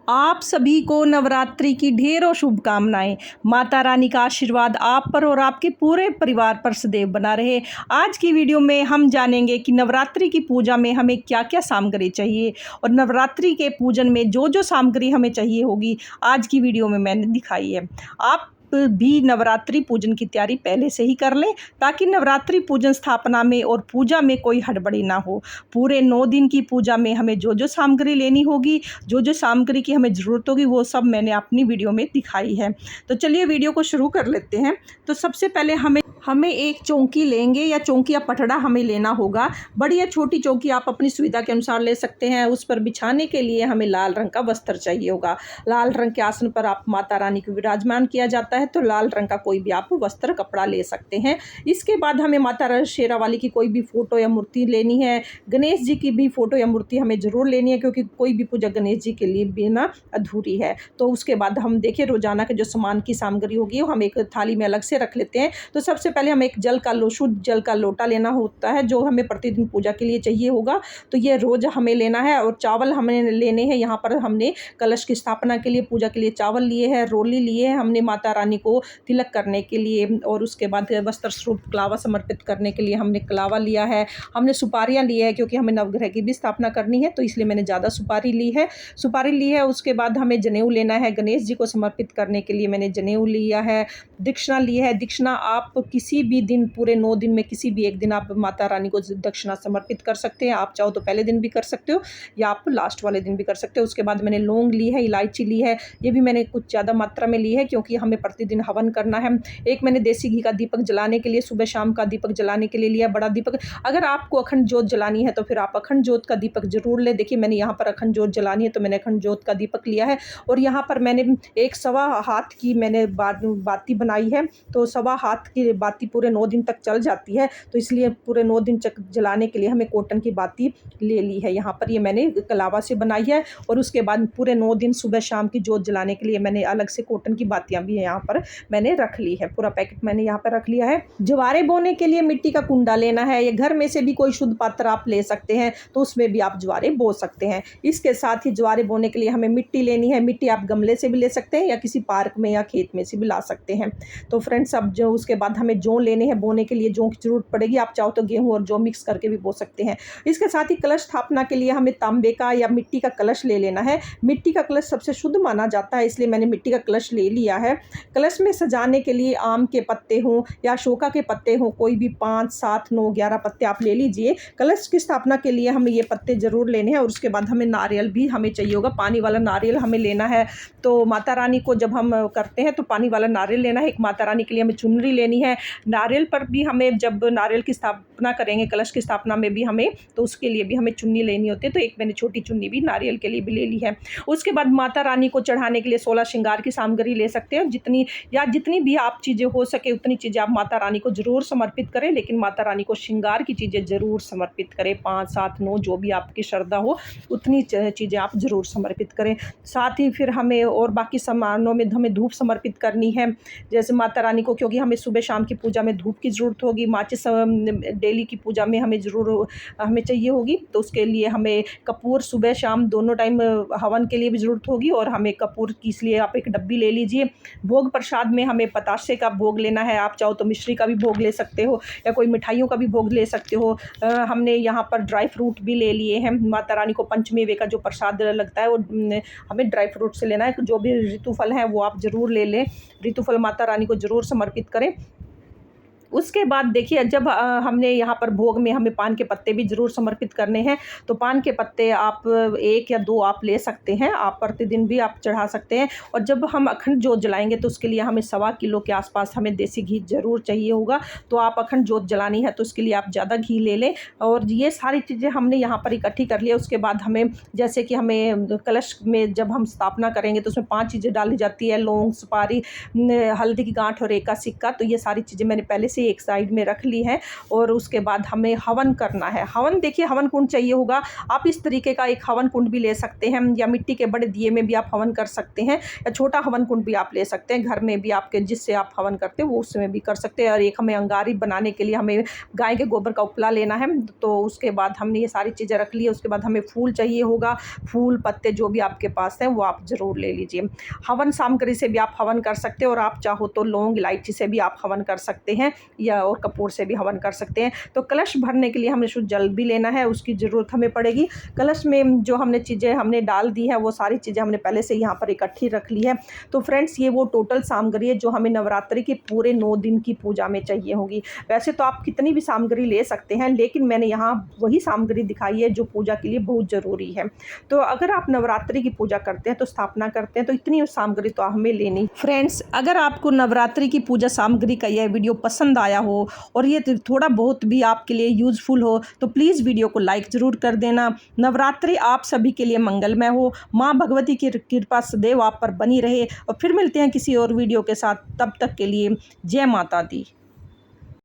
आप सभी को नवरात्रि की ढेरों शुभकामनाएं। माता रानी का आशीर्वाद आप पर और आपके पूरे परिवार पर सदैव बना रहे। आज की वीडियो में हम जानेंगे कि नवरात्रि की पूजा में हमें क्या क्या सामग्री चाहिए और नवरात्रि के पूजन में जो जो सामग्री हमें चाहिए होगी आज की वीडियो में मैंने दिखाई है। आप भी नवरात्रि पूजन की तैयारी पहले से ही कर लें ताकि नवरात्रि पूजन स्थापना में और पूजा में कोई हड़बड़ी ना हो। पूरे 9 दिन की पूजा में हमें जो जो सामग्री लेनी होगी, जो जो सामग्री की हमें ज़रूरत होगी, वो सब मैंने अपनी वीडियो में दिखाई है। तो चलिए वीडियो को शुरू कर लेते हैं। तो सबसे पहले हमें एक चौकी लेंगे या चौकी या पटड़ा हमें लेना होगा। बड़ी या छोटी चौकी आप अपनी सुविधा के अनुसार ले सकते हैं। उस पर बिछाने के लिए हमें लाल रंग का वस्त्र चाहिए होगा। लाल रंग के आसन पर आप माता रानी को विराजमान किया जाता है, तो लाल रंग का कोई भी आप वस्त्र कपड़ा ले सकते हैं। इसके बाद हमें माता शेरावाली की कोई भी फ़ोटो या मूर्ति लेनी है। गणेश जी की भी फ़ोटो या मूर्ति हमें ज़रूर लेनी है, क्योंकि कोई भी पूजा गणेश जी के लिए बिना अधूरी है। तो उसके बाद हम देखिए रोज़ाना के जो सामान की सामग्री होगी वो हम एक थाली में अलग से रख लेते हैं। तो सबसे पहले हम एक शुद्ध जल का लोटा लेना होता है, जो हमें प्रतिदिन पूजा के लिए चाहिए होगा। तो ये रोज़ हमें लेना है। और चावल हमें लेने हैं। यहाँ पर हमने कलश की स्थापना के लिए, पूजा के लिए चावल लिए हैं, रोली लिए हैं हमने माता रानी को तिलक करने के लिए। और उसके बाद वस्त्र स्वरूप कलावा समर्पित करने के लिए हमने कलावा लिया है। हमने सुपारियाँ ली है, क्योंकि हमें नवग्रह की भी स्थापना करनी है, तो इसलिए मैंने ज़्यादा सुपारी ली है। उसके बाद हमें जनेऊ लेना है। गणेश जी को समर्पित करने के लिए मैंने जनेऊ लिया है। दक्षिणा ली है। दक्षिणा आप किसी भी दिन, पूरे 9 दिन में किसी भी एक दिन आप माता रानी को दक्षिणा समर्पित कर सकते हैं। आप चाहो तो पहले दिन भी कर सकते हो या आप लास्ट वाले दिन भी कर सकते हो। उसके बाद मैंने लौंग ली है, इलायची ली है। ये भी मैंने कुछ ज़्यादा मात्रा में ली है, क्योंकि हमें प्रतिदिन हवन करना है। एक मैंने देसी घी का दीपक जलाने के लिए, सुबह शाम का दीपक जलाने के लिए लिया, बड़ा दीपक। अगर आपको अखंड ज्योत जलानी है तो फिर आप अखंड ज्योत का दीपक जरूर ले। देखिए मैंने यहाँ पर अखंड ज्योत जलानी है, तो मैंने अखंड ज्योत का दीपक लिया है। और यहाँ पर मैंने 1.25 हाथ की मैंने बाती बनाई है। तो 1.25 हाथ की बाती पूरे 9 दिन तक चल जाती है, तो इसलिए पूरे 9 दिन तक जलाने के लिए हमें कॉटन की बाती ले ली है। यहाँ पर ये मैंने कलावा से बनाई है। और उसके बाद पूरे 9 दिन सुबह शाम की ज्योत जलाने के लिए मैंने अलग से कॉटन की बातियाँ भी यहाँ पर मैंने रख ली है। पूरा पैकेट मैंने यहाँ पर रख लिया है। ज्वारे बोने के लिए मिट्टी का कुंडा लेना है। या घर में से भी कोई शुद्ध पात्र आप ले सकते हैं, तो उसमें भी आप ज्वारे बो सकते हैं। इसके साथ ही ज्वारे बोने के लिए हमें मिट्टी लेनी है। मिट्टी आप गमले से भी ले सकते हैं या किसी पार्क में या खेत में से भी ला सकते हैं। तो फ्रेंड्स, अब जो उसके बाद हमें जौ लेने हैं। बोने के लिए जौ की जरूरत पड़ेगी। आप चाहो तो गेहूं और जौ मिक्स करके भी बो सकते हैं। इसके साथ ही कलश स्थापना के लिए हमें तांबे का या मिट्टी का कलश ले लेना है। मिट्टी का कलश सबसे शुद्ध माना जाता है, इसलिए मैंने मिट्टी का कलश ले लिया है। कलश में सजाने के लिए आम के पत्ते हों या अशोका के पत्ते हों, कोई भी 5, 7, 9, 11 पत्ते आप ले लीजिए। कलश की स्थापना के लिए हमें ये पत्ते जरूर लेने हैं। और उसके बाद हमें नारियल भी हमें चाहिए होगा। पानी वाला नारियल हमें लेना है। तो माता रानी को जब हम करते हैं तो पानी वाला नारियल लेना है। एक माता रानी के लिए हमें चुनरी लेनी है। नारियल पर भी हमें, जब नारियल की स्थापना करेंगे, कलश की स्थापना में भी हमें, तो उसके लिए भी हमें चुन्नी लेनी होती है। तो एक मैंने छोटी चुन्नी भी नारियल के लिए भी ले ली है। उसके बाद माता रानी को चढ़ाने के लिए 16 श्रृंगार की सामग्री ले सकते हैं। जितनी भी आप चीज़ें हो सके उतनी चीज़ें आप माता रानी को जरूर समर्पित करें, लेकिन माता रानी को श्रृंगार की चीज़ें जरूर समर्पित करें। 5, 7, 9 जो भी आपकी श्रद्धा हो उतनी चीज़ें आप जरूर समर्पित करें। साथ ही फिर हमें और बाकी सामानों में हमें धूप समर्पित करनी है। जैसे माता रानी को, क्योंकि हमें सुबह शाम की पूजा में धूप की ज़रूरत होगी। माचिस डेली की पूजा में हमें चाहिए होगी। तो उसके लिए हमें कपूर सुबह शाम दोनों टाइम हवन के लिए भी ज़रूरत होगी। और हमें कपूर की, इसलिए आप एक डब्बी ले लीजिए। भोग प्रसाद में हमें बताशे का भोग लेना है। आप चाहो तो मिश्री का भी भोग ले सकते हो या कोई मिठाइयों का भी भोग ले सकते हो। हमने यहाँ पर ड्राई फ्रूट भी ले लिए हैं। माता रानी को पंचमेवे का जो प्रसाद लगता है वो हमें ड्राई फ्रूट से लेना है। जो भी ऋतुफल है वो आप ज़रूर ले लें। ऋतुफल माता रानी को ज़रूर समर्पित करें। उसके बाद देखिए, जब हमने यहाँ पर भोग में हमें पान के पत्ते भी ज़रूर समर्पित करने हैं। तो पान के पत्ते आप 1 या 2 आप ले सकते हैं। आप प्रतिदिन भी आप चढ़ा सकते हैं। और जब हम अखंड ज्योत जलाएंगे तो उसके लिए हमें 1.25 किलो के आसपास हमें देसी घी ज़रूर चाहिए होगा। तो आप अखंड ज्योत जलानी है तो उसके लिए आप ज़्यादा घी ले लें। और ये सारी चीज़ें हमने यहाँ पर इकट्ठी कर लिया। उसके बाद हमें, जैसे कि हमें कलश में जब हम स्थापना करेंगे तो उसमें 5 चीज़ें डाली जाती है। लौंग, सुपारी, हल्दी की गांठ और 1 का सिक्का। तो ये सारी चीज़ें मैंने पहले से एक साइड में रख ली है और उसके बाद हमें हवन करना है। हवन देखिए, हवन कुंड चाहिए होगा। आप इस तरीके का एक हवन कुंड भी ले सकते हैं या मिट्टी के बड़े दिए में भी आप हवन कर सकते हैं, या छोटा हवन कुंड भी आप ले सकते हैं घर में भी आपके, जिससे आप हवन करते हैं वो उसमें भी कर सकते हैं। और एक हमें अंगारी बनाने के लिए हमें गाय के गोबर का उपला लेना है। तो उसके बाद हमने ये सारी चीज़ें रख ली है। उसके बाद हमें फूल चाहिए होगा, फूल पत्ते जो भी आपके पास हैं वो आप ज़रूर ले लीजिए। हवन सामग्री से भी आप हवन कर सकते हैं, और आप चाहो तो लौंग इलायची से भी आप हवन कर सकते हैं, या और कपूर से भी हवन कर सकते हैं। तो कलश भरने के लिए हमें शुद्ध जल भी लेना है, उसकी ज़रूरत हमें पड़ेगी। कलश में जो हमने चीज़ें हमने डाल दी है वो सारी चीज़ें हमने पहले से यहाँ पर इकट्ठी रख ली है। तो फ्रेंड्स, ये वो टोटल सामग्री है जो हमें नवरात्रि के पूरे 9 दिन की पूजा में चाहिए होगी। वैसे तो आप कितनी भी सामग्री ले सकते हैं, लेकिन मैंने यहाँ वही सामग्री दिखाई है जो पूजा के लिए बहुत ज़रूरी है। तो अगर आप नवरात्रि की पूजा करते हैं, तो स्थापना करते हैं, तो इतनी सामग्री तो हमें लेनी। फ्रेंड्स, अगर आपको नवरात्रि की पूजा सामग्री का यह वीडियो पसंद आया हो और ये थोड़ा बहुत भी आपके लिए यूज़फुल हो, तो प्लीज़ वीडियो को लाइक ज़रूर कर देना। नवरात्रि आप सभी के लिए मंगलमय हो। माँ भगवती की कृपा सदैव आप पर बनी रहे। और फिर मिलते हैं किसी और वीडियो के साथ। तब तक के लिए जय माता दी।